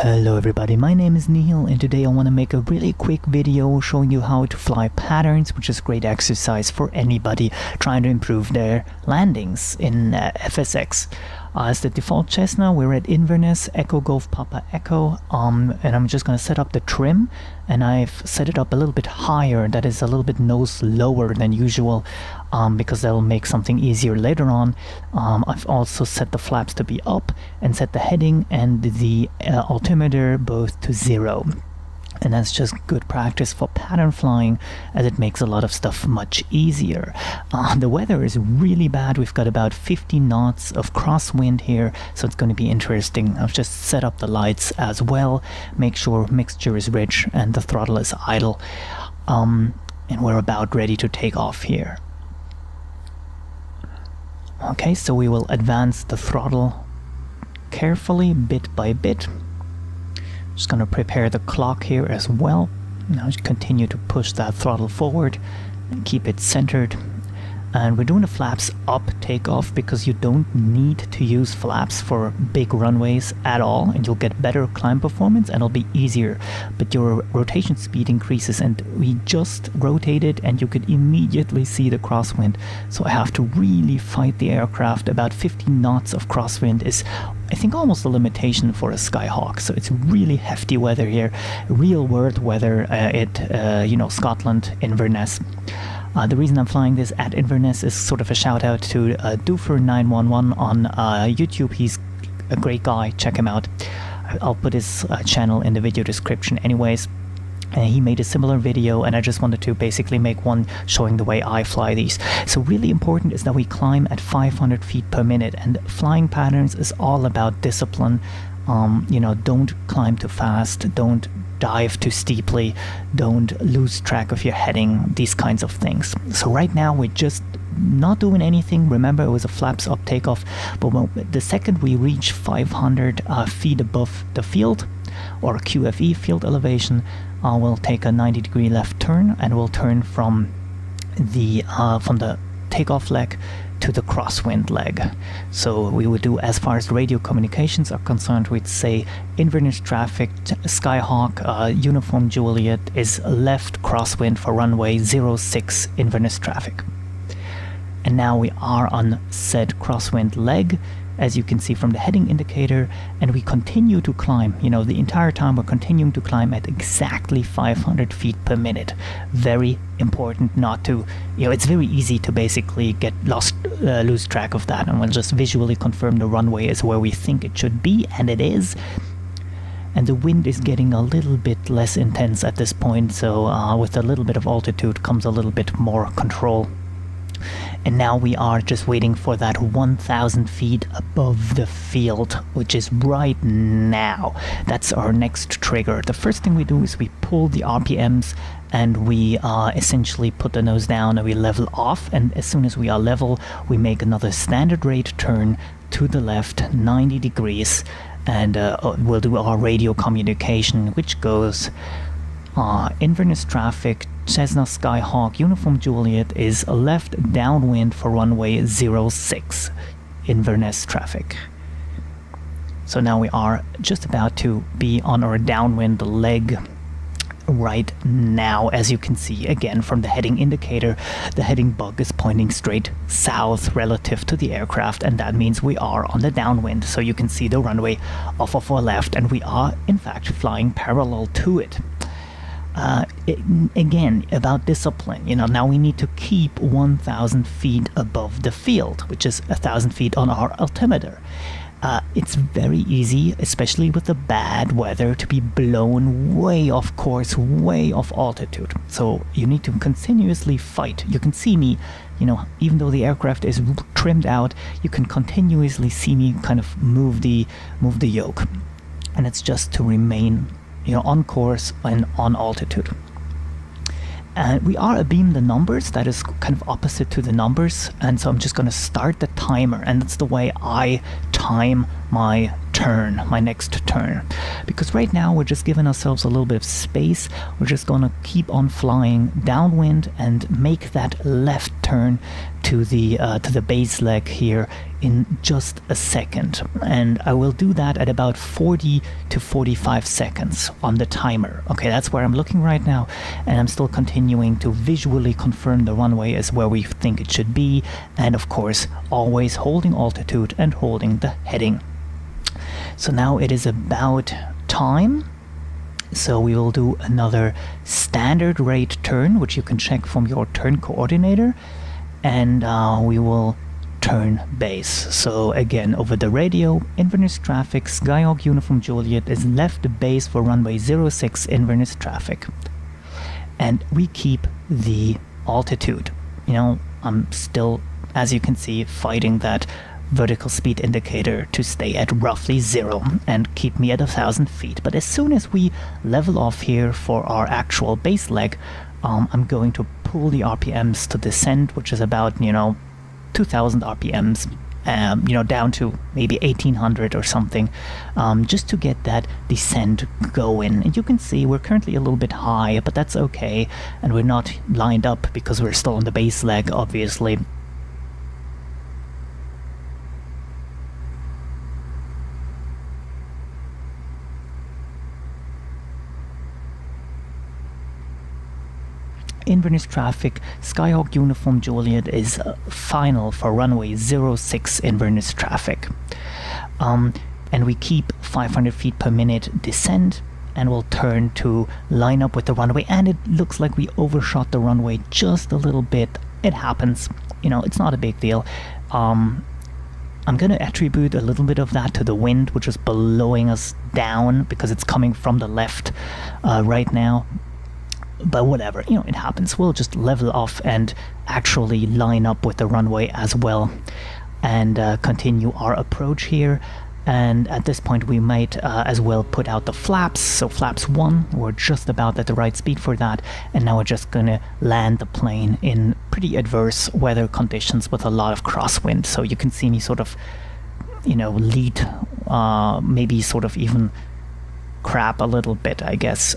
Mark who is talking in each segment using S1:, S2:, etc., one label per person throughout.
S1: Hello everybody, my name is Neil and today I want to make a really quick video showing you how to fly patterns, which is great exercise for anybody trying to improve their landings in FSX. As the default Cessna, we're at Inverness, Echo Golf Papa Echo, and I'm just going to set up the trim, and I've set it up a little bit higher, that is a little bit nose lower than usual, because that'll make something easier later on. I've also set the flaps to be up and set the heading and the altimeter both to 0. And that's just good practice for pattern flying, as it makes a lot of stuff much easier. The weather is really bad. We've got about 50 knots of crosswind here, so it's going to be interesting. I've just set up the lights as well, make sure mixture is rich and the throttle is idle, and we're about ready to take off here. Okay, so we will advance the throttle carefully, bit by bit. Just going to prepare the clock here as well. Now just continue to push that throttle forward and keep it centered. And we're doing the flaps up takeoff because you don't need to use flaps for big runways at all, and you'll get better climb performance and it'll be easier. But your rotation speed increases, and we just rotated and you could immediately see the crosswind. So I have to really fight the aircraft. About 50 knots of crosswind is, I think, almost a limitation for a Skyhawk. So it's really hefty weather here, real world weather Scotland, Inverness. The reason I'm flying this at Inverness is sort of a shout out to Doofer911 on YouTube. He's a great guy, check him out. I'll put his channel in the video description anyways. He made a similar video, and I just wanted to basically make one showing the way I fly these. So really important is that we climb at 500 feet per minute, and flying patterns is all about discipline. Don't climb too fast, don't dive too steeply, don't lose track of your heading, these kinds of things. So right now we're just not doing anything. Remember, it was a flaps up takeoff, but the second we reach 500 feet above the field, or QFE, field elevation, we'll take a 90-degree left turn, and we'll turn from the takeoff leg to the crosswind leg. So we would do, as far as radio communications are concerned, we'd say Inverness traffic, Skyhawk, Uniform Juliet is left crosswind for runway 06 Inverness traffic. And now we are on said crosswind leg, as you can see from the heading indicator, and we continue to climb. The entire time we're continuing to climb at exactly 500 feet per minute. Very important not to, it's very easy to basically get lose track of that, and we'll just visually confirm the runway is where we think it should be, and it is. And the wind is getting a little bit less intense at this point, so with a little bit of altitude comes a little bit more control. And now we are just waiting for that 1,000 feet above the field, which is right now. That's our next trigger. The first thing we do is we pull the RPMs, and we essentially put the nose down and we level off. And as soon as we are level, we make another standard rate turn to the left 90 degrees, and we'll do our radio communication, which goes Inverness traffic, Cessna Skyhawk, Uniform Juliet is left downwind for runway 06 Inverness traffic. So now we are just about to be on our downwind leg right now. As you can see again from the heading indicator, the heading bug is pointing straight south relative to the aircraft, and that means we are on the downwind. So you can see the runway off of our left, and we are in fact flying parallel to it. Again, about discipline, now we need to keep 1,000 feet above the field, which is 1,000 feet on our altimeter. It's very easy, especially with the bad weather, to be blown way off course, way off altitude. So you need to continuously fight. You can see me, even though the aircraft is trimmed out, you can continuously see me kind of move the yoke. And it's just to remain on course and on altitude. And we are abeam the numbers, that is kind of opposite to the numbers, and so I'm just going to start the timer, and that's the way I time my turn, because right now we're just giving ourselves a little bit of space. We're just gonna keep on flying downwind and make that left turn to the base leg here in just a second, and I will do that at about 40 to 45 seconds on the timer. Okay, that's where I'm looking right now, and I'm still continuing to visually confirm the runway is where we think it should be, and of course always holding altitude and holding the heading. So now it is about time, so we will do another standard rate turn, which you can check from your turn coordinator, and we will turn base. So again, over the radio, Inverness traffic, Skyhawk Uniform Juliet is left base for runway 06 Inverness traffic, and we keep the altitude. You know, I'm still, as you can see, fighting that vertical speed indicator to stay at roughly 0 and keep me at 1,000 feet. But as soon as we level off here for our actual base leg, I'm going to pull the RPMs to descend, which is about, 2,000 RPMs, down to maybe 1,800 or something, just to get that descent going. And you can see we're currently a little bit high, but that's okay, and we're not lined up because we're still on the base leg, obviously. Inverness traffic, Skyhawk Uniform Juliet is final for runway 06 Inverness traffic. And we keep 500 feet per minute descent, and we'll turn to line up with the runway, and it looks like we overshot the runway just a little bit. It happens, it's not a big deal. I'm going to attribute a little bit of that to the wind, which is blowing us down because it's coming from the left right now. But whatever, it happens. We'll just level off and actually line up with the runway as well, and continue our approach here. And at this point we might as well put out the flaps. So flaps 1, we're just about at the right speed for that, and now we're just gonna land the plane in pretty adverse weather conditions with a lot of crosswind. So you can see me sort of, lead, maybe sort of even crap a little bit, I guess,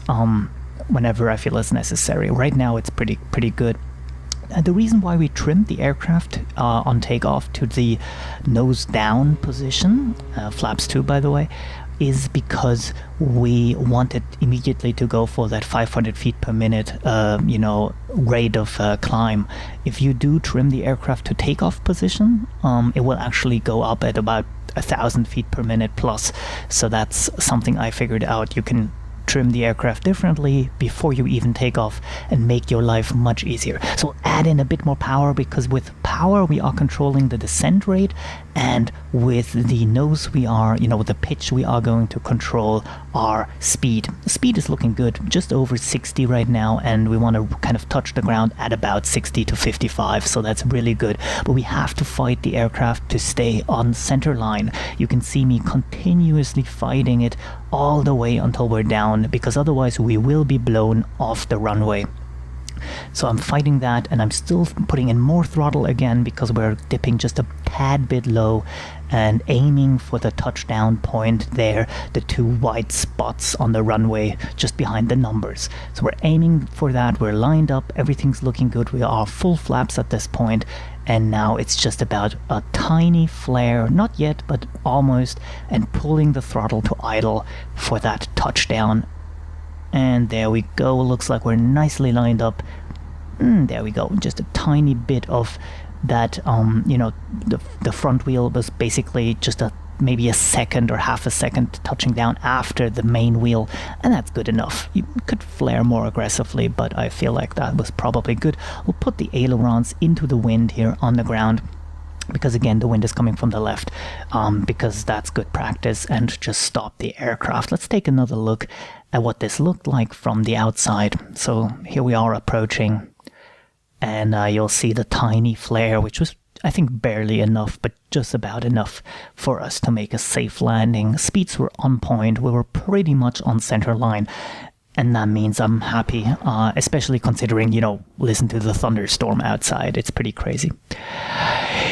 S1: whenever I feel it's necessary. Right now it's pretty good. The reason why we trimmed the aircraft on takeoff to the nose down position, flaps 2 by the way, is because we wanted immediately to go for that 500 feet per minute rate of climb. If you do trim the aircraft to takeoff position, it will actually go up at about 1,000 feet per minute plus. So that's something I figured out. You can trim the aircraft differently before you even take off and make your life much easier. So add in a bit more power, because with power we are controlling the descent rate, and with the nose we are, with the pitch, we are going to control our speed. The speed is looking good, just over 60 right now, and we want to kind of touch the ground at about 60 to 55, so that's really good. But we have to fight the aircraft to stay on center line. You can see me continuously fighting it all the way until we're down, because otherwise we will be blown off the runway. So I'm fighting that, and I'm still putting in more throttle again because we're dipping just a tad bit low and aiming for the touchdown point there, the 2 white spots on the runway just behind the numbers. So we're aiming for that, we're lined up, everything's looking good, we are full flaps at this point, and now it's just about a tiny flare, not yet but almost, and pulling the throttle to idle for that touchdown. And there we go, looks like we're nicely lined up. There we go, just a tiny bit of that, the front wheel was basically just maybe a second or half a second touching down after the main wheel, and that's good enough. You could flare more aggressively, but I feel like that was probably good. We'll put the ailerons into the wind here on the ground, because again the wind is coming from the left, because that's good practice, and just stop the aircraft. Let's take another look at what this looked like from the outside. So here we are approaching, and you'll see the tiny flare, which was, I think, barely enough, but just about enough for us to make a safe landing. Speeds were on point, we were pretty much on center line, and that means I'm happy, especially considering, listen to the thunderstorm outside, it's pretty crazy.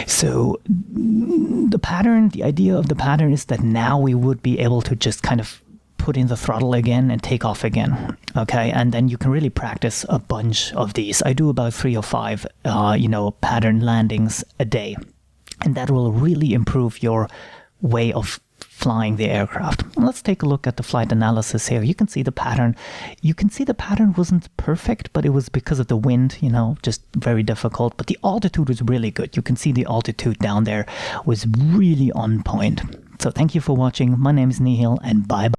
S1: So the idea of the pattern is that now we would be able to just kind of put in the throttle again and take off again. Okay, and then you can really practice a bunch of these. I do about 3 or 5, pattern landings a day, and that will really improve your way of flying the aircraft. Let's take a look at the flight analysis here. You can see the pattern. You can see the pattern wasn't perfect, but it was because of the wind, just very difficult. But the altitude was really good. You can see the altitude down there was really on point. So thank you for watching. My name is Nihil, and bye-bye.